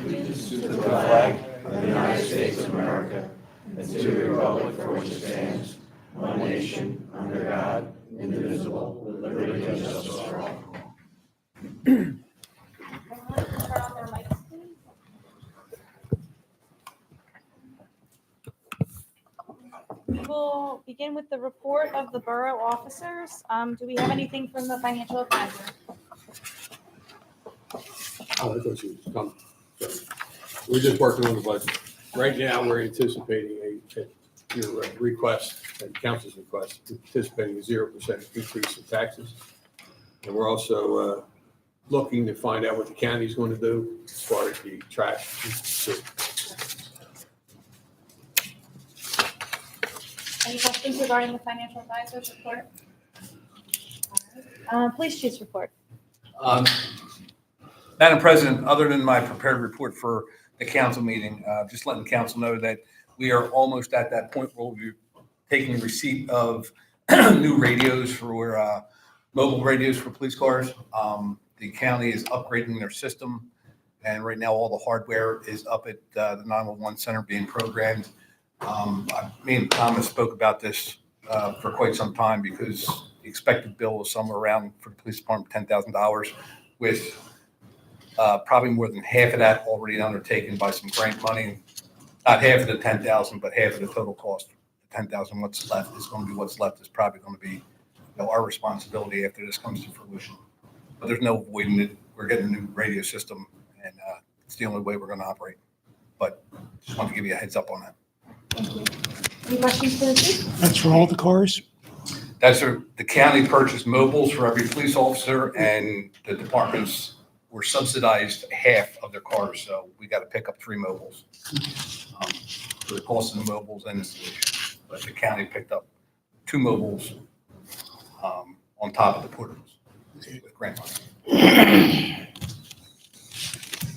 Allegiance to the flag of the United States of America and to the republic for which it stands, one nation, under God, indivisible, with liberty and justice for all. We will begin with the report of the borough officers. Do we have anything from the financial advisor? Oh, I thought you was coming. We're just working on the budget. Right now, we're anticipating your request, and council's request, anticipating a 0% increase in taxes. And we're also looking to find out what the county's going to do as far as the trash. Any questions regarding the financial advisor's report? Police chief's report. Madam President, other than my prepared report for the council meeting, just letting council know that we are almost at that point where we'll be taking receipt of new radios for mobile radios for police cars. The county is upgrading their system, and right now all the hardware is up at the 911 center being programmed. Me and Thomas spoke about this for quite some time because the expected bill was somewhere around for the police department $10,000, with probably more than half of that already undertaken by some grant money. Not half of the 10,000, but half of the total cost. 10,000. What's left is going to be what's left is probably going to be our responsibility after this comes to fruition. But there's no avoiding it. We're getting a new radio system, and it's the only way we're going to operate. But just wanted to give you a heads up on that. Thank you. Any questions for the chief? That's for all the cars? That's the county purchased mobiles for every police officer, and the departments were subsidized half of their cars, so we got to pick up 3 mobiles for the cost of the mobiles and installation. But the county picked up 2 mobiles on top of the portables with grant money.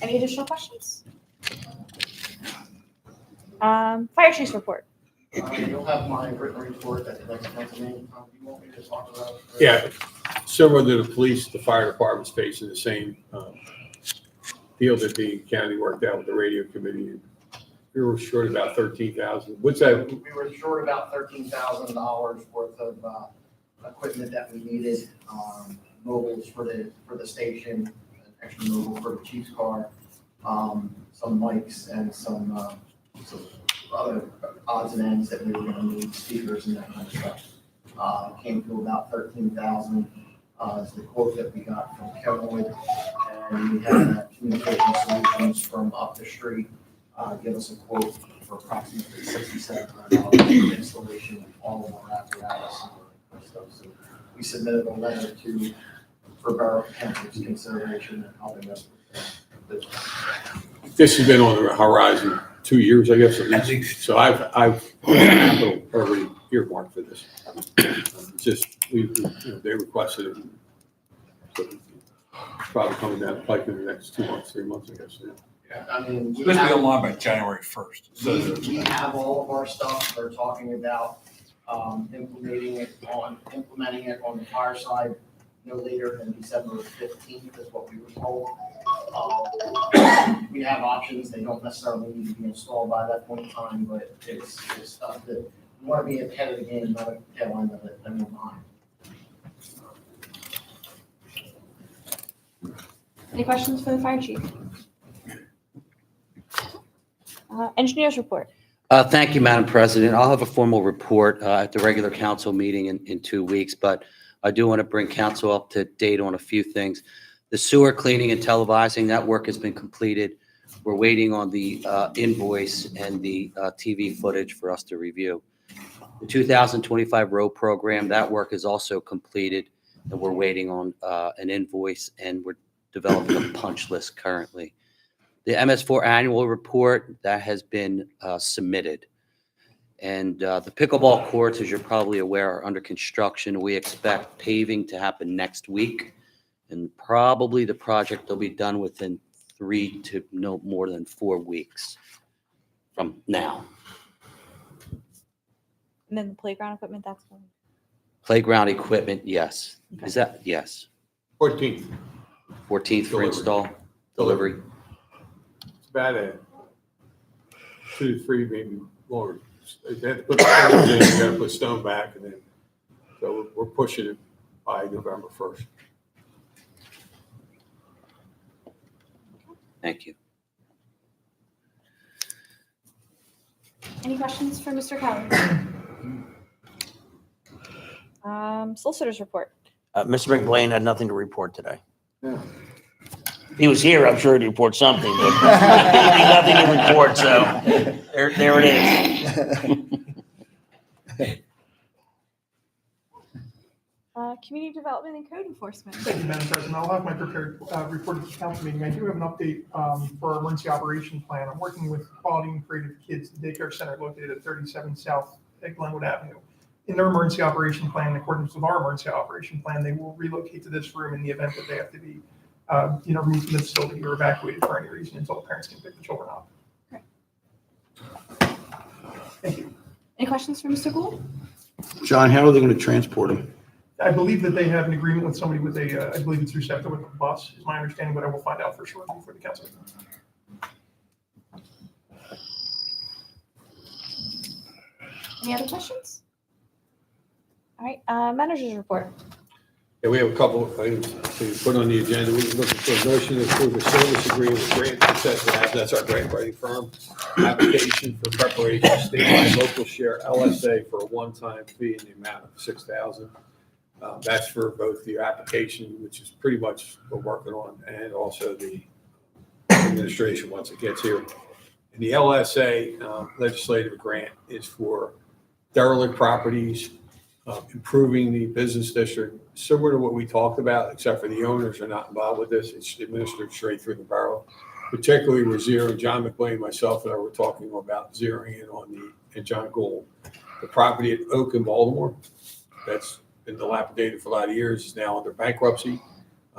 Any additional questions? Fire chief's report. You'll have my written report that the next meeting. Do you want me to talk about? Yeah, similar to the police, the fire department's facing the same deal that the county worked out with the radio committee. We were short about 13,000. What's that? We were short about $13,000 worth of equipment that we needed, mobiles for the station, an extra mobile for the chief's car, some mics and some other odds and ends that we were going to need, speakers and that kind of stuff. Came to about $13,000 is the quote that we got from Kelwood, and we had communication solutions from up the street give us a quote for approximately $6,700 for installation of all of our apparatus and stuff. So we submitted a letter for Borough Council's consideration and helping us with this. This has been on the horizon 2 years, I guess, at least. So I've capital already earmarked for this. Just they requested it. So it's probably coming down the pike in the next 2 months, 3 months, I guess. Yeah. I mean, It's supposed to be online by January 1st. So we have all of our stuff. They're talking about implementing it on the fire side no later than December 15th is what we were told. We have options. They don't necessarily need to be installed by that point in time, but it's stuff that we want to be ahead of the game, not at the tail end of it, and we're behind. Any questions for the fire chief? Engineer's report. Thank you, Madam President. I'll have a formal report at the regular council meeting in 2 weeks, but I do want to bring council up to date on a few things. The sewer cleaning and televising, that work has been completed. We're waiting on the invoice and the TV footage for us to review. The 2025 road program, that work is also completed, and we're waiting on an invoice, and we're developing a punch list currently. The MS4 annual report, that has been submitted. And the pickleball courts, as you're probably aware, are under construction. We expect paving to happen next week. And probably the project will be done within 3 to no more than 4 weeks from now. And then the playground equipment, that's one. Playground equipment, yes. Is that, yes. 14th. 14th for install? delivery. It's about a 2 to 3, maybe longer. They had to put the stones in, you gotta put stone back, and then, so we're pushing it by November 1st. Thank you. Any questions for Mr. Kelly? Solicitors report. Mr. McBlain had nothing to report today. Yeah. He was here, I'm sure he'd report something, but nothing to report, so there it is. Community development and code enforcement. Thank you, Madam President. I'll have my prepared report at the council meeting. I do have an update for our emergency operation plan. I'm working with Quality and Creative Kids, the daycare center located at 37 South Glenwood Avenue. In their emergency operation plan, in accordance with our emergency operation plan, they will relocate to this room in the event that they have to be, removed from the facility or evacuated for any reason until the parents can pick the children up. Great. Thank you. Any questions for Mr. Gould? John, how are they going to transport them? I believe that they have an agreement with somebody with a, I believe it's through SEPTA with a bus, is my understanding, but I will find out for sure before the council. Any other questions? All right, managers report. Yeah, we have a couple of items to put on the agenda. We're looking for a motion to approve a service agreement with Grant Success Labs. That's our grant writing firm. Application for preparation of statewide local share LSA for a one-time fee in the amount of $6,000. That's for both the application, which is pretty much we're working on, and also the administration once it gets here. And the LSA legislative grant is for derelict properties, improving the business district, similar to what we talked about, except for the owners are not involved with this. It's administered straight through the borough. Particularly, we're zeroing, John McBlain, myself, and I were talking about zeroing in on and John Gould, the property at Oak in Baltimore. That's been dilapidated for a lot of years, is now under bankruptcy.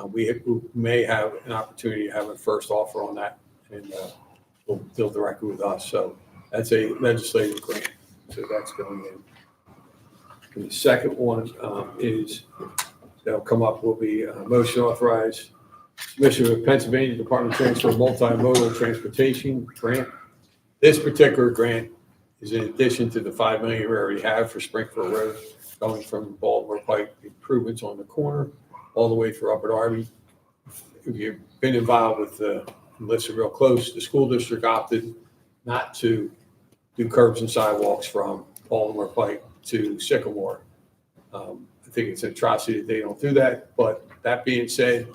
We may have an opportunity to have a first offer on that, and we'll deal directly with us. So that's a legislative grant. So that's going in. And the second one is, that'll come up, will be a motion authorized submission of Pennsylvania Department of Transport Multimodal Transportation Grant. This particular grant is in addition to the $5 million we already have for Springfield Road, going from Baltimore Pike improvements on the corner all the way through Upper Darby. If you've been involved with listen real close, the school district opted not to do curbs and sidewalks from Baltimore Pike to Sycamore. I think it's an atrocity that they don't do that, but that being said,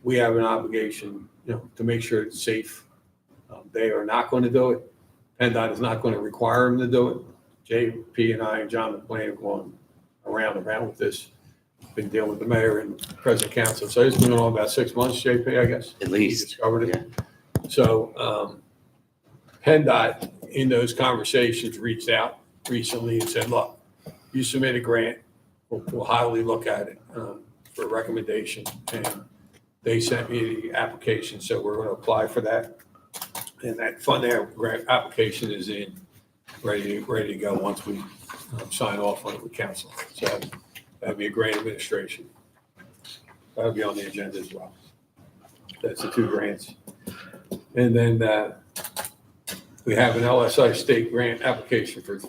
we have an obligation, to make sure it's safe. They are not going to do it. PennDOT is not going to require them to do it. JP and I and John McBlain have gone around with this. Been dealing with the mayor and president council. So it's been going on about 6 months, JP, I guess. At least. Covered it. Yeah. So PennDOT in those conversations reached out recently and said, look, you submit a grant, we'll highly look at it for a recommendation. And they sent me the application, so we're going to apply for that. And that grant application is in, ready to go once we sign off on it with council. So that'd be a grant administration. That'll be on the agenda as well. That's the 2 grants. And then we have an LSI state grant application for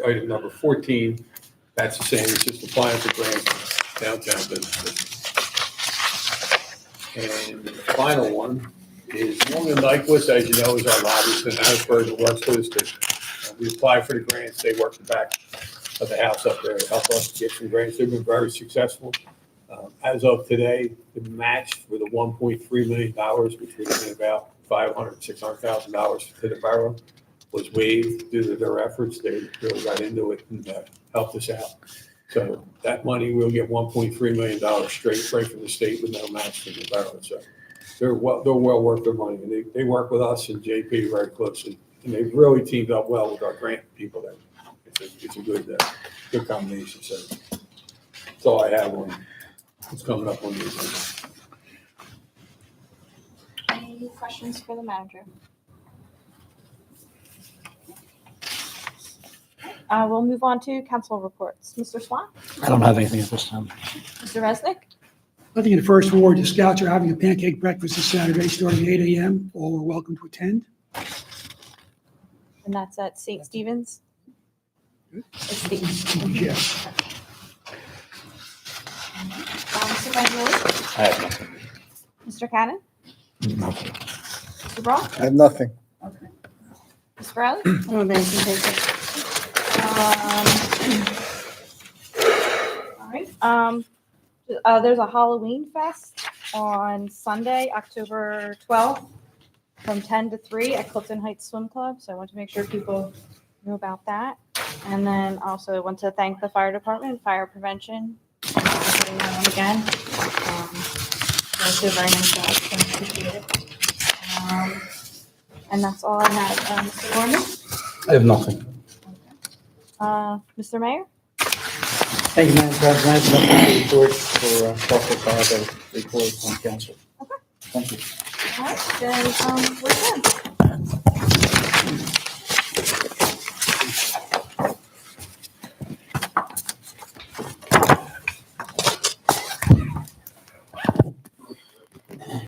item number 14. That's the same, it's just applying for grants downtown business district. And the final one is Long and Nyquist, as you know, is our lobbyist in Harrisburg and West Coast. We apply for the grants, they work the back of the house up there to help us get some grants. They've been very successful. As of today, the match for the $1.3 million, which would have been about $500,000, $600,000 to the borough, was waived due to their efforts. They really got into it and helped us out. So that money, we'll get $1.3 million straight from the state with no match from the borough. So they're well worth their money. And they work with us and JP very closely. And they've really teamed up well with our grant people there. It's a good combination. So that's all I have on what's coming up on the agenda. Any questions for the manager? We'll move on to council reports. Mr. Swan, I don't have anything at this time. Mr. Resnick, I think in the first ward, the Scouts are having a pancake breakfast this Saturday, starting at 8 a.m. All are welcome to attend. And that's at St. Stephen's? It's Stephen's. Yes. Mr. Frangilli? I have nothing. Mr. Cannon? Nothing. Mr. Brock? I have nothing. Okay. Ms. Farrelly? Oh, thank you, thank All right, there's a Halloween fest on Sunday, October 12th, from 10 to 3 at Clifton Heights Swim Club, so I want to make sure people know about that. And then also I want to thank the fire department, fire prevention, for putting that on again. They did a very nice job, so I appreciate it. And that's all I have. Mr. Gorman? I have nothing. Mr. Mayor? Thank you, Madam President. Nothing to report for Caucus. I have a report on council. Okay. Thank you. All right, then, we're done.